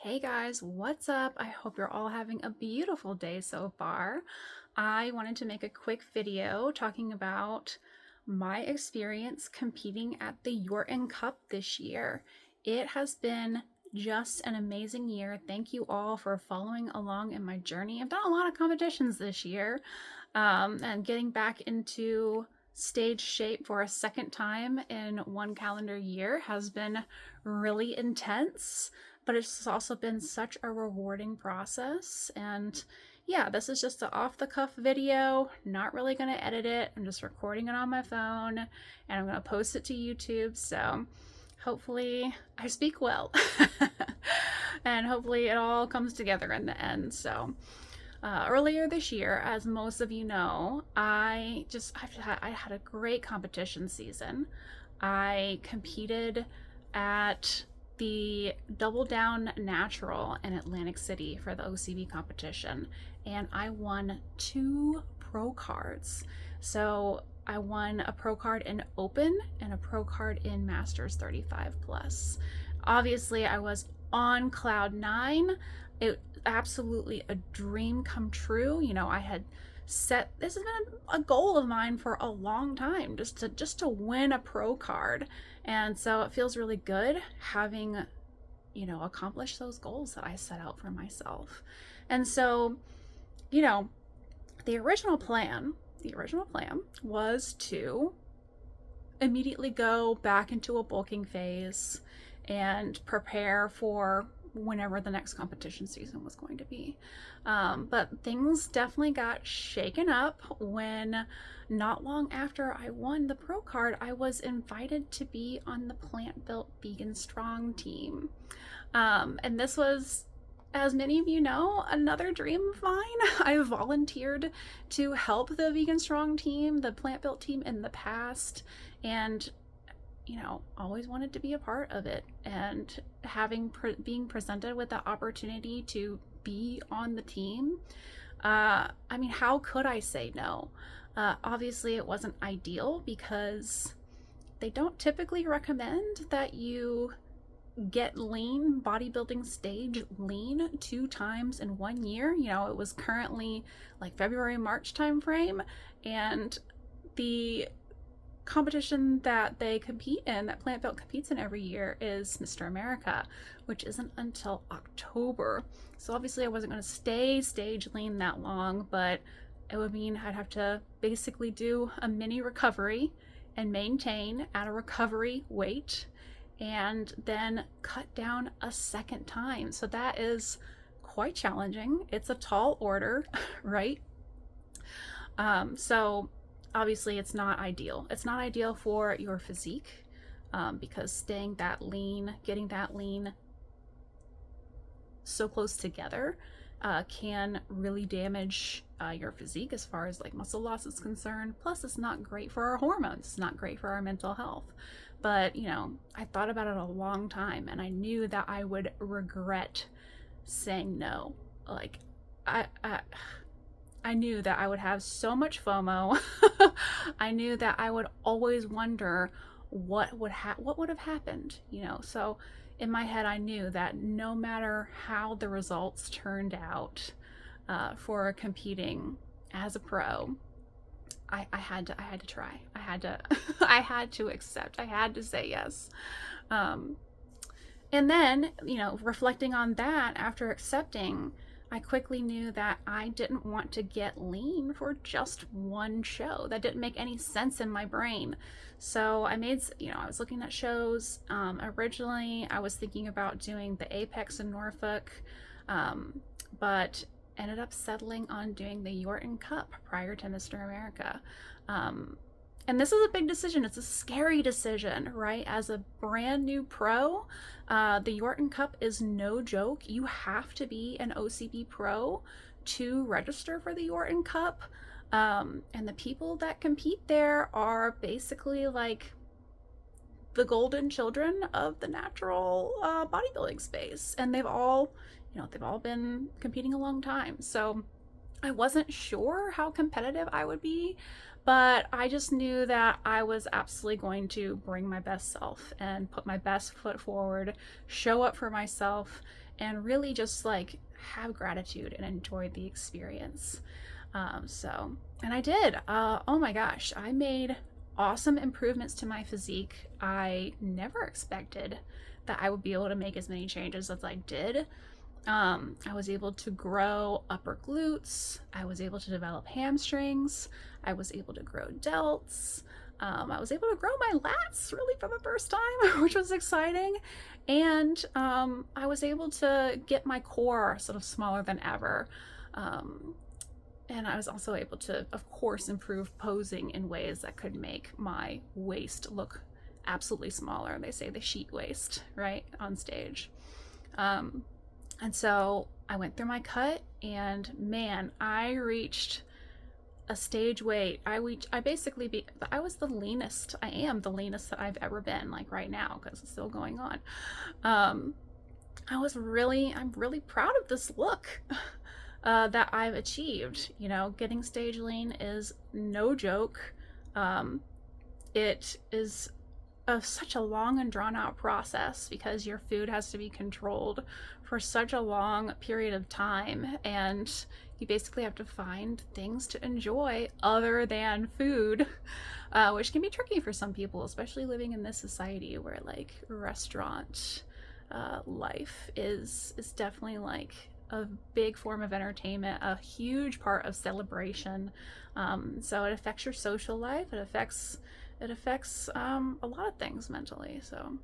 Hey guys, what's up? I hope you're all having a beautiful day so far. I wanted to make a quick video talking about my experience competing at the Yorton Cup this year. It has been just an amazing year. Thank you all for following along in my journey. I've done a lot of competitions this year, and getting back into stage shape for a second time in one calendar year has been really intense, but it's also been such a rewarding process. And yeah, this is just an off the cuff video, not really going to edit it. I'm just recording it on my phone and I'm going to post it to YouTube. So hopefully I speak well and hopefully it all comes together in the end. So earlier this year, as most of you know, I had a great competition season. I competed at the Double Down Natural in Atlantic City for the OCB competition, and I won 2 pro cards. So I won a pro card in Open and a pro card in Masters 35 plus. Obviously, I was on cloud nine. It absolutely a dream come true. I had set this has been a goal of mine for a long time, just to win a pro card. And so it feels really good having accomplished those goals that I set out for myself. And so, you know, the original plan was to immediately go back into a bulking phase and prepare for whenever the next competition season was going to be. But things definitely got shaken up when, not long after I won the pro card, I was invited to be on the Plant Built Vegan Strong team. And this was, as many of you know, another dream of mine. I volunteered to help the Vegan Strong team, the Plant Built team, in the past, and always wanted to be a part of it. And being presented with the opportunity to be on the team, how could I say no? Obviously, it wasn't ideal because they don't typically recommend that you get lean, bodybuilding stage lean 2 times in 1 year. It was currently like February, March timeframe, and the competition that they compete in, that Plant Built competes in every year, is Mr. America, which isn't until October. So obviously I wasn't going to stay stage lean that long, but it would mean I'd have to basically do a mini recovery and maintain at a recovery weight and then cut down a second time. So that is quite challenging. It's a tall order, right? So obviously it's not ideal. It's not ideal for your physique, because staying that lean, getting that lean so close together can really damage your physique as far as like muscle loss is concerned. Plus, it's not great for our hormones. It's not great for our mental health. But I thought about it a long time, and I knew that I would regret saying no. Like, I knew that I would have so much FOMO. I knew that I would always wonder what would have happened. So in my head, I knew that no matter how the results turned out for competing as a pro, I had to try. I had to I had to accept. I had to say yes. And then, reflecting on that after accepting, I quickly knew that I didn't want to get lean for just one show. That didn't make any sense in my brain. So I was looking at shows. Originally, I was thinking about doing the Apex in Norfolk, but ended up settling on doing the Yorton Cup prior to Mr. America. And this is a big decision. It's a scary decision, right? As a brand new pro, the Yorton Cup is no joke. You have to be an OCB pro to register for the Yorton Cup. And the people that compete there are basically like the golden children of the natural bodybuilding space. And they've all been competing a long time. So I wasn't sure how competitive I would be, but I just knew that I was absolutely going to bring my best self and put my best foot forward, show up for myself, and really just like have gratitude and enjoy the experience. And I did. Oh my gosh, I made awesome improvements to my physique. I never expected that I would be able to make as many changes as I did. I was able to grow upper glutes. I was able to develop hamstrings. I was able to grow delts. I was able to grow my lats really for the first time, which was exciting. And I was able to get my core sort of smaller than ever. And I was also able to, of course, improve posing in ways that could make my waist look absolutely smaller. They say the sheet waist, right, on stage. And so I went through my cut, and man, I reached a stage weight. I was the leanest. I am the leanest that I've ever been, like right now, because it's still going on. I'm really proud of this look that I've achieved. You know, getting stage lean is no joke. It is such a long and drawn out process because your food has to be controlled for such a long period of time, and you basically have to find things to enjoy other than food, which can be tricky for some people, especially living in this society where like restaurant life is definitely like a big form of entertainment, a huge part of celebration. So it affects your social life. It affects a lot of things mentally. So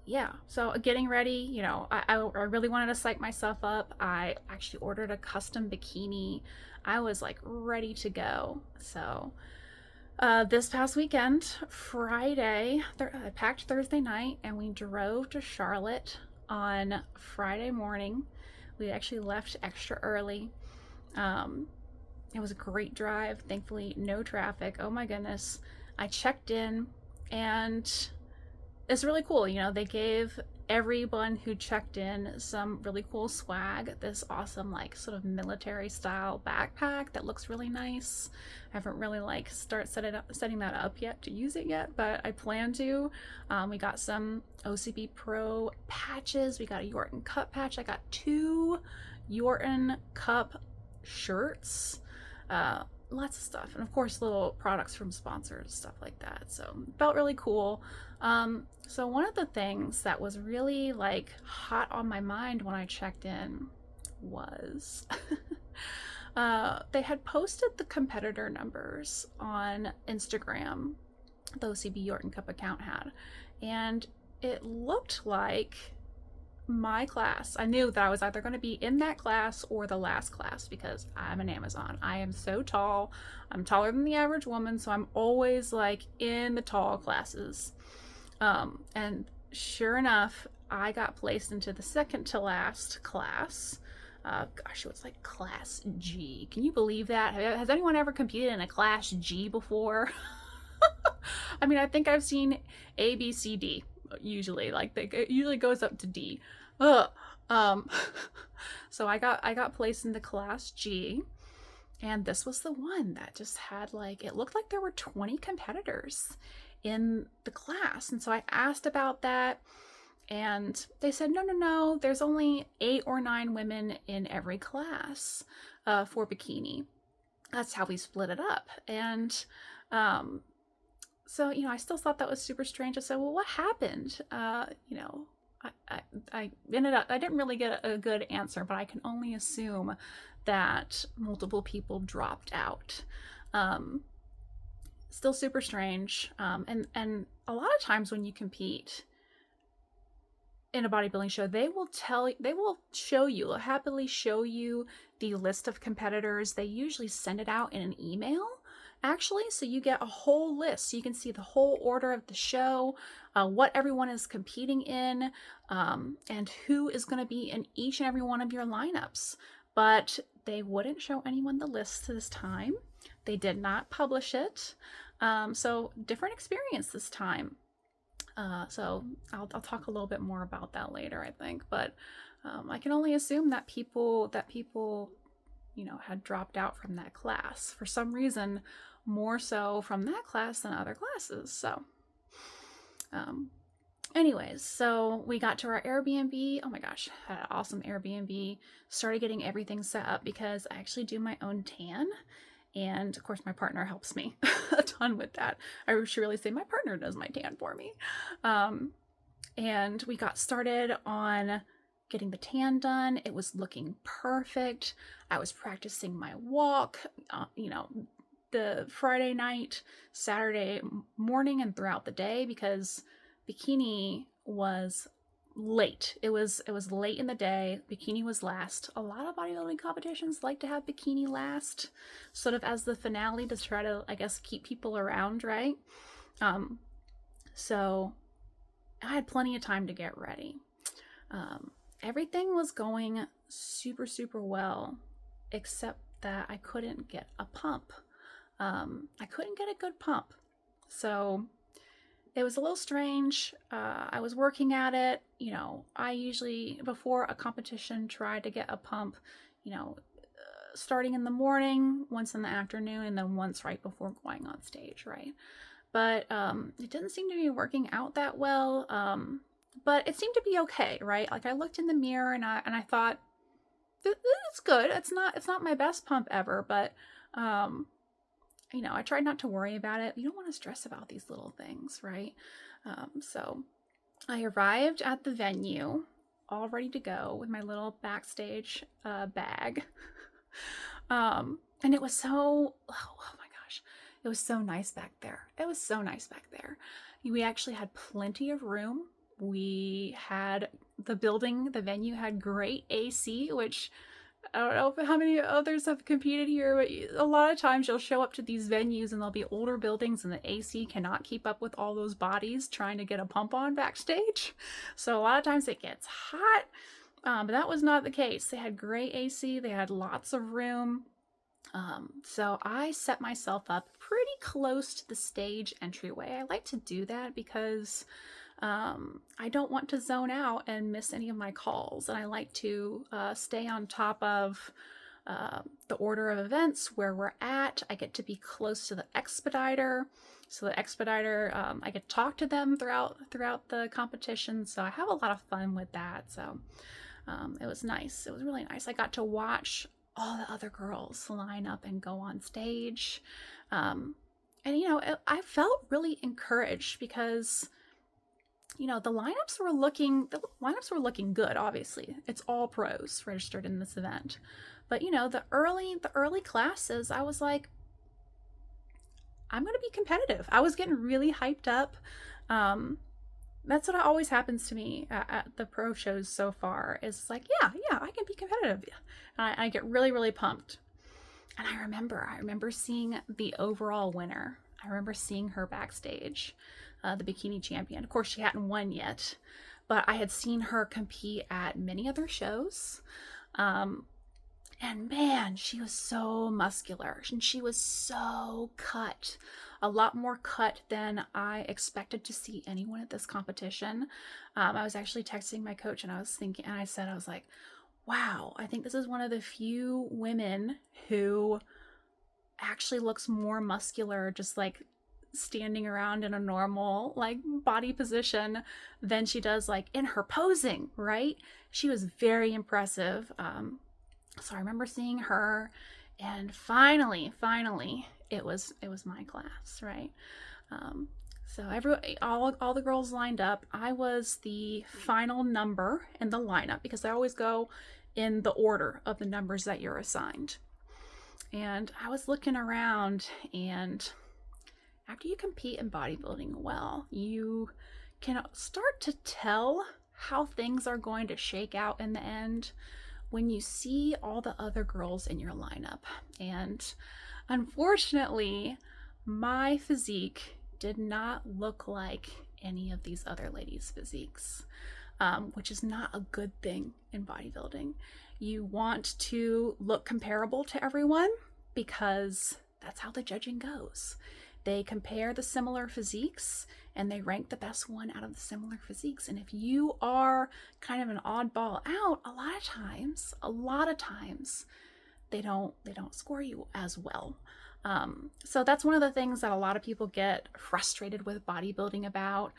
yeah, so getting ready, you know, I really wanted to psych myself up. I actually ordered a custom bikini. I was like ready to go. So this past weekend, Friday, I packed Thursday night and we drove to Charlotte on Friday morning. We actually left extra early. It was a great drive. Thankfully, no traffic. Oh my goodness. I checked in, and it's really cool. You know, they gave everyone who checked in some really cool swag. This awesome, like, sort of military style backpack that looks really nice. I haven't really like setting that up yet to use it yet, but I plan to. We got some OCB Pro patches. We got a Yorton Cup patch. I got 2 Yorton Cup shirts. Lots of stuff, and of course little products from sponsors, stuff like that. So it felt really cool. So one of the things that was really like hot on my mind when I checked in was they had posted the competitor numbers on Instagram. The OCB Yorton Cup account had, and it looked like my class, I knew that I was either going to be in that class or the last class because I'm an Amazon. I am so tall. I'm taller than the average woman, so I'm always like in the tall classes. And sure enough, I got placed into the second to last class. Gosh, it was like class G. Can you believe that? Has anyone ever competed in a class G before? I mean, I think I've seen A, B, C, D. Usually, like it usually goes up to D. Ugh. So I got placed into class G, and this was the one that just had like, it looked like there were 20 competitors in the class. And so I asked about that, and they said no, there's only 8 or 9 women in every class for bikini. That's how we split it up. And so, you know, I still thought that was super strange. I said, well, what happened? You know, I ended up, I didn't really get a good answer, but I can only assume that multiple people dropped out. Still super strange. And a lot of times when you compete in a bodybuilding show, they will show you, they'll happily show you the list of competitors. They usually send it out in an email, actually, so you get a whole list, so you can see the whole order of the show, what everyone is competing in, and who is going to be in each and every one of your lineups. But they wouldn't show anyone the list this time. They did not publish it. So different experience this time. So I'll talk a little bit more about that later, I think. But I can only assume that people you know, had dropped out from that class for some reason, more so from that class than other classes. So Anyways, so we got to our Airbnb. Oh my gosh, had an awesome Airbnb. Started getting everything set up because I actually do my own tan. And of course, my partner helps me a ton with that. I should really say my partner does my tan for me. Um, and we got started on getting the tan done. It was looking perfect. I was practicing my walk, the Friday night, Saturday morning, and throughout the day because bikini was late. It was late in the day. Bikini was last. A lot of bodybuilding competitions like to have bikini last, sort of as the finale to try to, I guess, keep people around, right? So I had plenty of time to get ready. Everything was going super, super well, except that I couldn't get a pump. I couldn't get a good pump. So it was a little strange. I was working at it. I usually, before a competition, try to get a pump, starting in the morning, once in the afternoon, and then once right before going on stage, right? But it didn't seem to be working out that well. But it seemed to be okay, right? Like, I looked in the mirror and I thought, it's good. It's not my best pump ever, but I tried not to worry about it. You don't want to stress about these little things, right? So I arrived at the venue all ready to go with my little backstage bag. And it was so, oh my gosh, it was so nice back there. It was so nice back there. We actually had plenty of room. We had the venue had great AC, which I don't know how many others have competed here, but a lot of times you'll show up to these venues and there'll be older buildings and the AC cannot keep up with all those bodies trying to get a pump on backstage. So a lot of times it gets hot, but that was not the case. They had great AC. They had lots of room. So I set myself up pretty close to the stage entryway. I like to do that because I don't want to zone out and miss any of my calls. And I like to stay on top of the order of events, where we're at. I get to be close to the expediter. So the expediter, I get to talk to them throughout the competition. So I have a lot of fun with that. So it was nice. It was really nice. I got to watch all the other girls line up and go on stage. And I felt really encouraged because the lineups were looking good. Obviously, it's all pros registered in this event, but the early classes, I was like, I'm going to be competitive. I was getting really hyped up. That's what always happens to me at the pro shows so far. Is like, yeah, I can be competitive. And I get really, really pumped. And I remember seeing the overall winner. I remember seeing her backstage, the bikini champion. Of course, she hadn't won yet, but I had seen her compete at many other shows. And man, she was so muscular and she was so cut. A lot more cut than I expected to see anyone at this competition. I was actually texting my coach and I was like, wow, I think this is one of the few women who actually looks more muscular, just like standing around in a normal like body position, than she does like in her posing, right? She was very impressive. So I remember seeing her, and finally it was my class, right? So all the girls lined up. I was the final number in the lineup because I always go in the order of the numbers that you're assigned. And I was looking around, and after you compete in bodybuilding well, you can start to tell how things are going to shake out in the end when you see all the other girls in your lineup. And unfortunately, my physique did not look like any of these other ladies' physiques, which is not a good thing in bodybuilding. You want to look comparable to everyone because that's how the judging goes. They compare the similar physiques and they rank the best one out of the similar physiques. And if you are kind of an oddball out, a lot of times, they don't score you as well. So that's one of the things that a lot of people get frustrated with bodybuilding about,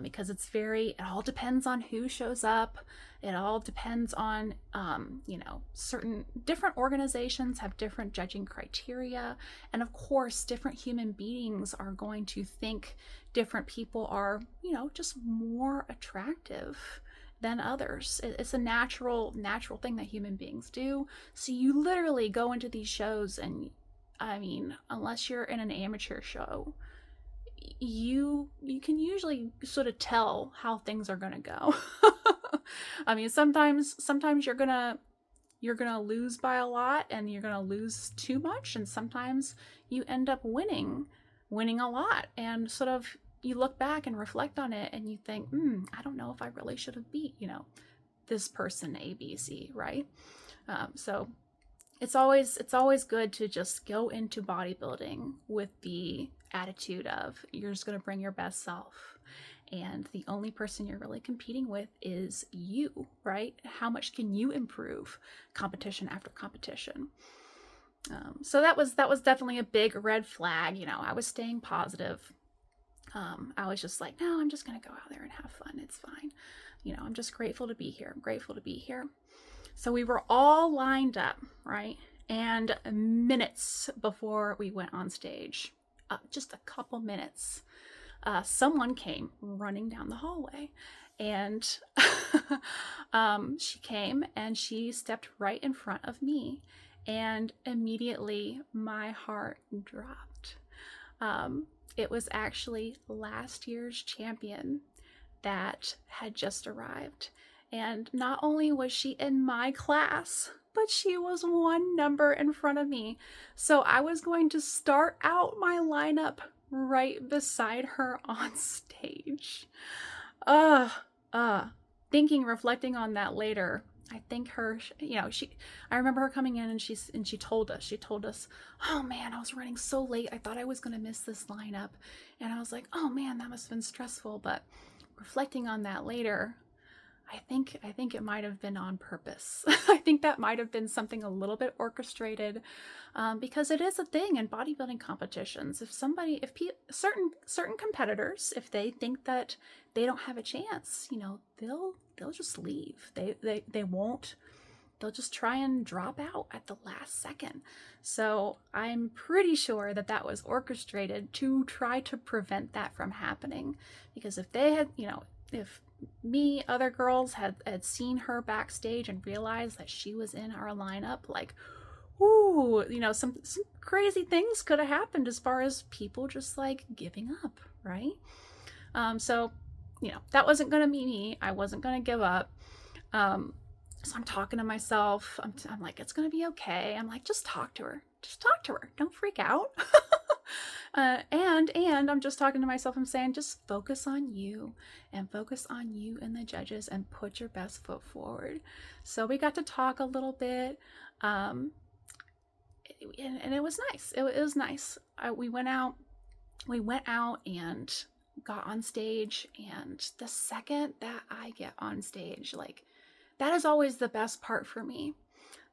because it all depends on who shows up. It all depends on, certain different organizations have different judging criteria. And of course, different human beings are going to think different people are, just more attractive than others. It's a natural thing that human beings do. So you literally go into these shows and, I mean, unless you're in an amateur show, you can usually sort of tell how things are gonna go. I mean, sometimes you're gonna lose by a lot and you're gonna lose too much, and sometimes you end up winning a lot, and sort of you look back and reflect on it and you think, I don't know if I really should have beat, this person ABC, right? So it's always good to just go into bodybuilding with the attitude of you're just going to bring your best self, and the only person you're really competing with is you, right? How much can you improve competition after competition? So that was definitely a big red flag. I was staying positive. I was just like, no, I'm just going to go out there and have fun. It's fine. I'm just grateful to be here. I'm grateful to be here. So we were all lined up, right? And minutes before we went on stage, just a couple minutes, someone came running down the hallway. And she came and she stepped right in front of me. And immediately my heart dropped. It was actually last year's champion that had just arrived. And not only was she in my class, but she was one number in front of me. So I was going to start out my lineup right beside her on stage. Reflecting on that later, I think I remember her coming in and she told us, oh man, I was running so late. I thought I was going to miss this lineup. And I was like, oh man, that must have been stressful. But reflecting on that later, I think it might have been on purpose. I think that might have been something a little bit orchestrated, because it is a thing in bodybuilding competitions. If certain competitors, if they think that they don't have a chance, they'll just leave. They won't. They'll just try and drop out at the last second. So I'm pretty sure that was orchestrated to try to prevent that from happening. Because if they had, if other girls had seen her backstage and realized that she was in our lineup, like, ooh, some crazy things could have happened as far as people just like giving up, right? So that wasn't gonna be me. I wasn't gonna give up. So I'm talking to myself. I'm like, it's gonna be okay. I'm like, just talk to her. Don't freak out. And I'm just talking to myself. I'm saying, just focus on you and the judges and put your best foot forward. So we got to talk a little bit, and it was nice. It was nice. We went out and got on stage, and the second that I get on stage, like, that is always the best part for me.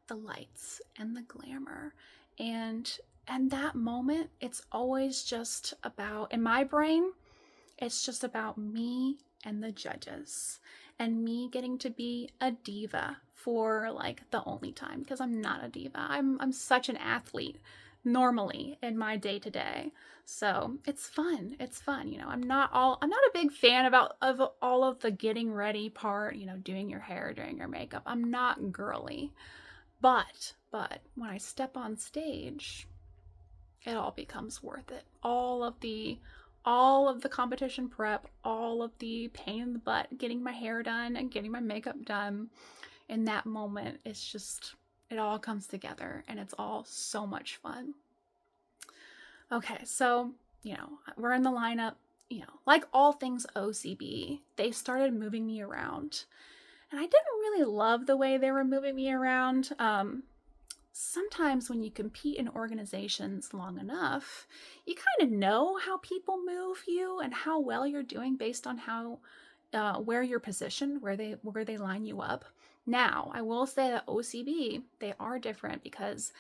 The lights and the glamour, and that moment, it's always just about, in my brain, it's just about me and the judges and me getting to be a diva for like the only time, because I'm not a diva. I'm such an athlete normally in my day-to-day. So it's fun. I'm not a big fan of all of the getting ready part, doing your hair, doing your makeup. I'm not girly. But when I step on stage, it all becomes worth it. All of the competition prep, all of the pain in the butt, getting my hair done and getting my makeup done, in that moment, it's just, it all comes together and it's all so much fun. Okay, so, we're in the lineup, like all things OCB, they started moving me around. And I didn't really love the way they were moving me around. Sometimes when you compete in organizations long enough, you kind of know how people move you and how well you're doing based on how where you're positioned, where they line you up. Now, I will say that OCB, they are different because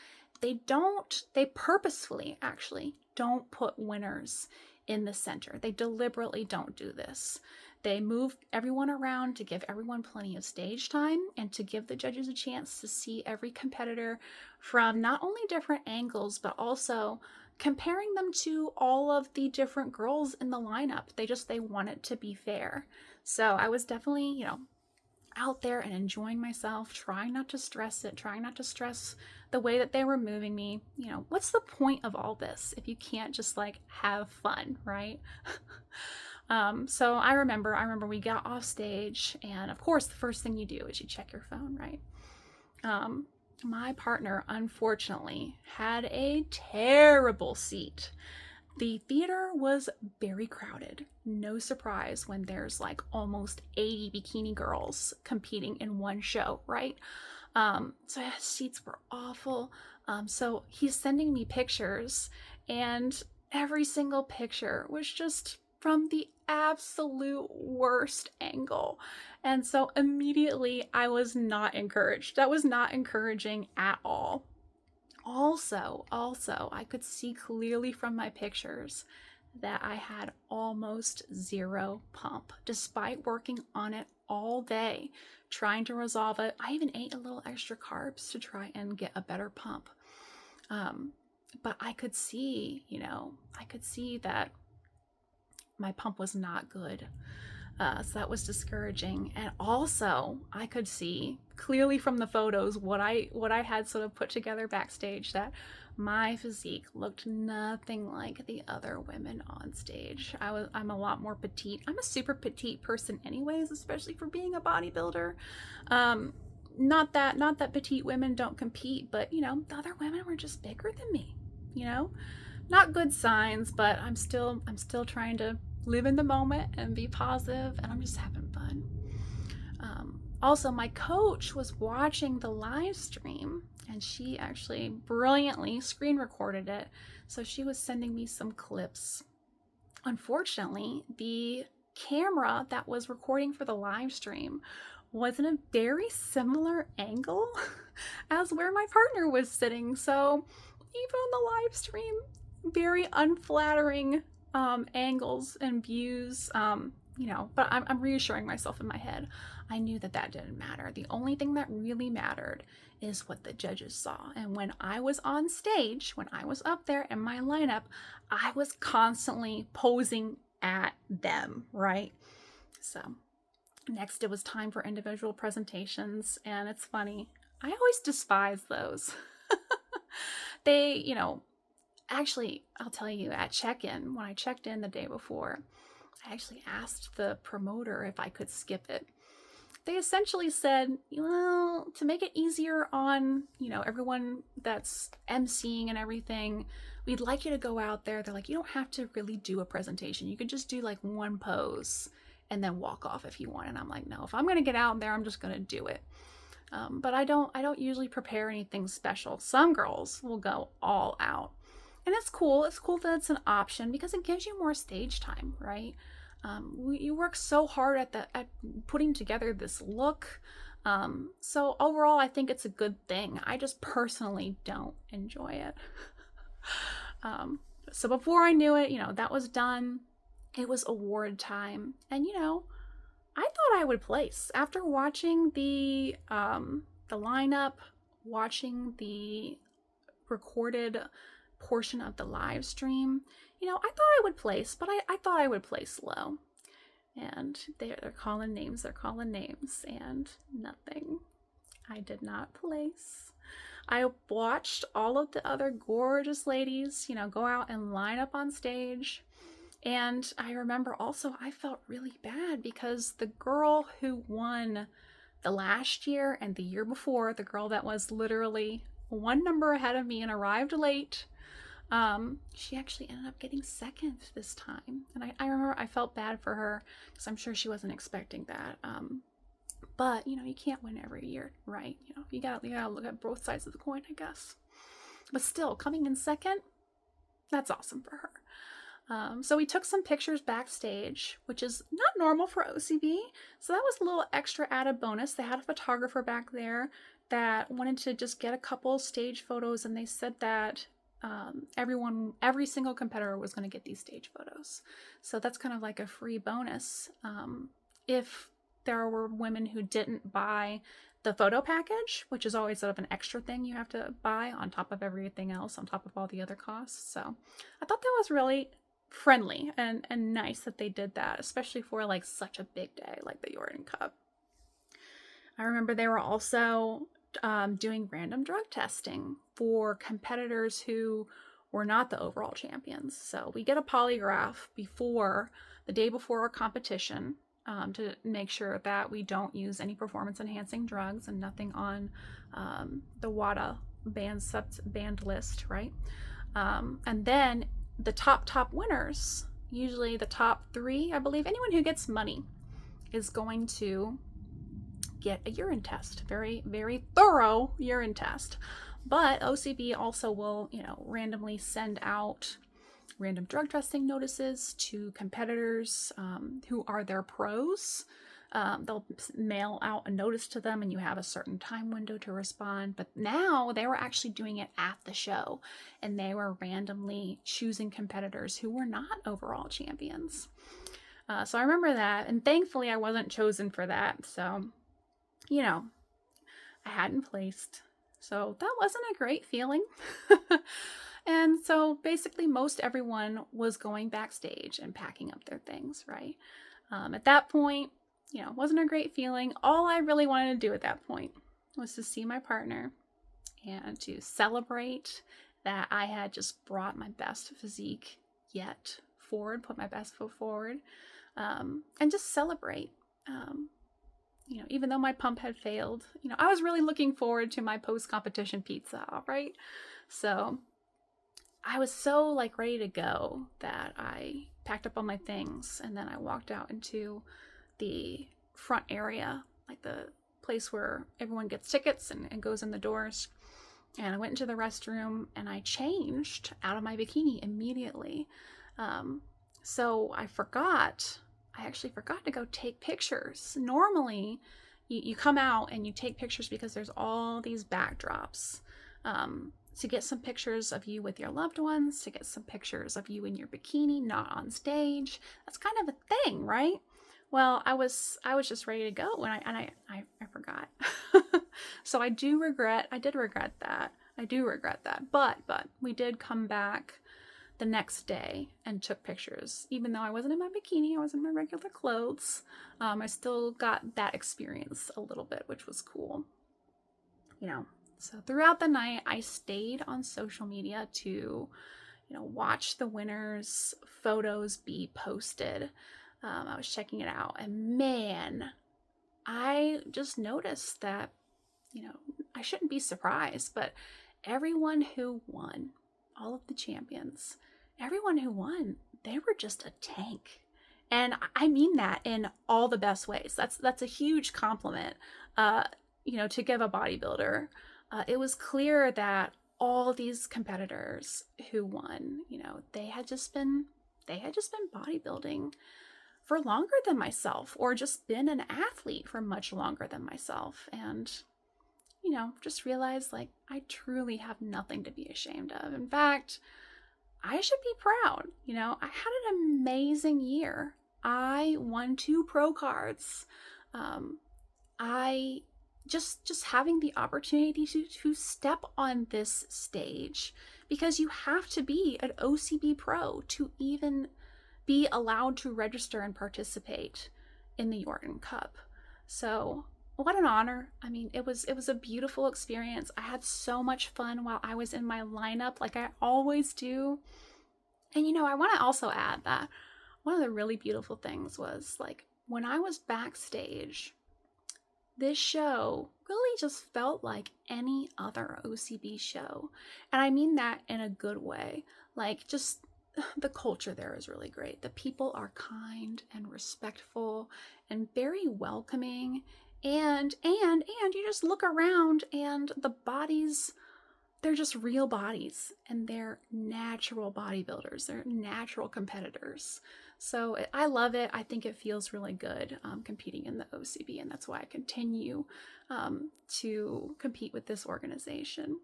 they purposefully actually don't put winners in the center. They deliberately don't do this. They move everyone around to give everyone plenty of stage time and to give the judges a chance to see every competitor from not only different angles, but also comparing them to all of the different girls in the lineup. They want it to be fair. So I was definitely, out there and enjoying myself, trying not to stress it, trying not to stress the way that they were moving me. What's the point of all this if you can't just like have fun, right? So I remember we got off stage, and of course, the first thing you do is you check your phone, right? My partner, unfortunately, had a terrible seat. The theater was very crowded. No surprise when there's like almost 80 bikini girls competing in one show, right? So yeah, seats were awful. So he's sending me pictures, and every single picture was just from the absolute worst angle. And so immediately I was not encouraged. That was not encouraging at all. Also, I could see clearly from my pictures that I had almost zero pump, despite working on it all day, trying to resolve it. I even ate a little extra carbs to try and get a better pump. But I could see, that my pump was not good. So that was discouraging. And also I could see clearly from the photos what I had sort of put together backstage, that my physique looked nothing like the other women on stage. I'm a lot more petite. I'm a super petite person anyways, especially for being a bodybuilder. Not that petite women don't compete, but the other women were just bigger than me, Not good signs, but I'm still trying to live in the moment and be positive, and I'm just having fun. Also, my coach was watching the live stream, and she actually brilliantly screen recorded it, so she was sending me some clips. Unfortunately, the camera that was recording for the live stream was in a very similar angle as where my partner was sitting, so even on the live stream, very unflattering angles and views, but I'm reassuring myself in my head. I knew that didn't matter. The only thing that really mattered is what the judges saw. And when I was on stage, when I was up there in my lineup, I was constantly posing at them, right? So next it was time for individual presentations, and it's funny. I always despise those. They, actually, I'll tell you, at check-in, when I checked in the day before, I actually asked the promoter if I could skip it. They essentially said, well, to make it easier on, everyone that's emceeing and everything, we'd like you to go out there. They're like, you don't have to really do a presentation. You could just do like one pose and then walk off if you want. And I'm like, no, if I'm going to get out there, I'm just going to do it. But I don't usually prepare anything special. Some girls will go all out. And it's cool. It's cool that it's an option because it gives you more stage time, right? You work so hard at putting together this look. So overall, I think it's a good thing. I just personally don't enjoy it. So before I knew it, that was done. It was award time. And, I thought I would place. After watching the lineup, watching the recorded portion of the live stream, I thought I would place, but I thought I would place low. And they're calling names, and nothing. I did not place. I watched all of the other gorgeous ladies, go out and line up on stage. And I remember also I felt really bad because the girl who won the last year and the year before, the girl that was literally one number ahead of me and arrived late, she actually ended up getting second this time. And I remember I felt bad for her because I'm sure she wasn't expecting that. But, you can't win every year, right? You gotta look at both sides of the coin, I guess. But still, coming in second, that's awesome for her. So we took some pictures backstage, which is not normal for OCB. So that was a little extra added bonus. They had a photographer back there that wanted to just get a couple stage photos, and they said that every single competitor was going to get these stage photos. So that's kind of like a free bonus. If there were women who didn't buy the photo package, which is always sort of an extra thing you have to buy on top of everything else, on top of all the other costs. So I thought that was really friendly and nice that they did that, especially for like such a big day like the Yorton Cup. I remember they were also doing random drug testing for competitors who were not the overall champions. So we get a polygraph the day before our competition, to make sure that we don't use any performance enhancing drugs and nothing on the WADA banned list, right? And then the top winners, usually the top 3, I believe, anyone who gets money is going to get a urine test, very, very thorough urine test. But OCB also will, randomly send out random drug testing notices to competitors who are their pros. They'll mail out a notice to them and you have a certain time window to respond. But now they were actually doing it at the show, and they were randomly choosing competitors who were not overall champions. So I remember that, and thankfully I wasn't chosen for that. So, I hadn't placed. So that wasn't a great feeling. And so basically most everyone was going backstage and packing up their things, right? At that point, it wasn't a great feeling. All I really wanted to do at that point was to see my partner and to celebrate that I had just brought my best physique yet forward, put my best foot forward, and just celebrate. Even though my pump had failed, I was really looking forward to my post-competition pizza, right? So I was so ready to go that I packed up all my things, and then I walked out into the front area, like the place where everyone gets tickets and goes in the doors. And I went into the restroom and I changed out of my bikini immediately. So I actually forgot to go take pictures. Normally, you come out and you take pictures because there's all these backdrops. To get some pictures of you with your loved ones, to get some pictures of you in your bikini, not on stage. That's kind of a thing, right? Well, I was just ready to go and I forgot. So I did regret that. But we did come back the next day and took pictures. Even though I wasn't in my bikini, I was in my regular clothes. I still got that experience a little bit, which was cool. So throughout the night, I stayed on social media to, watch the winners' photos be posted. I was checking it out, and man, I just noticed that, I shouldn't be surprised, but everyone who won, all of the champions, everyone who won, they were just a tank. And I mean that in all the best ways. That's a huge compliment, to give a bodybuilder. It was clear that all these competitors who won, they had just been bodybuilding for longer than myself, or just been an athlete for much longer than myself. And, just realized I truly have nothing to be ashamed of. In fact, I should be proud. I had an amazing year. I won 2 pro cards. I just having the opportunity to step on this stage, because you have to be an OCB pro to even be allowed to register and participate in the Yorton Cup. So what an honor. I mean, it was a beautiful experience. I had so much fun while I was in my lineup, like I always do. And I want to also add that one of the really beautiful things was when I was backstage, this show really just felt like any other OCB show. And I mean that in a good way. Just the culture there is really great. The people are kind and respectful and very welcoming. And you just look around and the bodies, they're just real bodies, and they're natural bodybuilders. They're natural competitors. So I love it. I think it feels really good competing in the OCB, and that's why I continue to compete with this organization.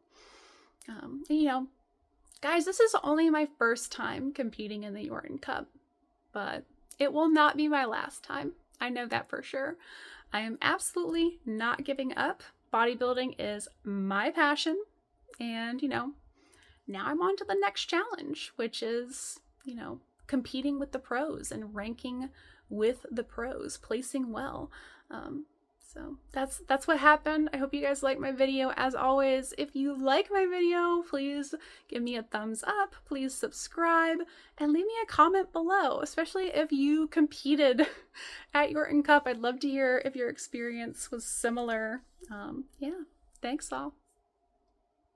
And, you know, guys, this is only my first time competing in the Yorton Cup, but it will not be my last time. I know that for sure. I am absolutely not giving up. Bodybuilding is my passion. And, you know, now I'm on to the next challenge, which is, you know, competing with the pros and ranking with the pros, placing well. So that's what happened. I hope you guys like my video. As always, if you like my video, please give me a thumbs up, please subscribe, and leave me a comment below, especially if you competed at Yorton Cup. I'd love to hear if your experience was similar. Yeah, thanks all.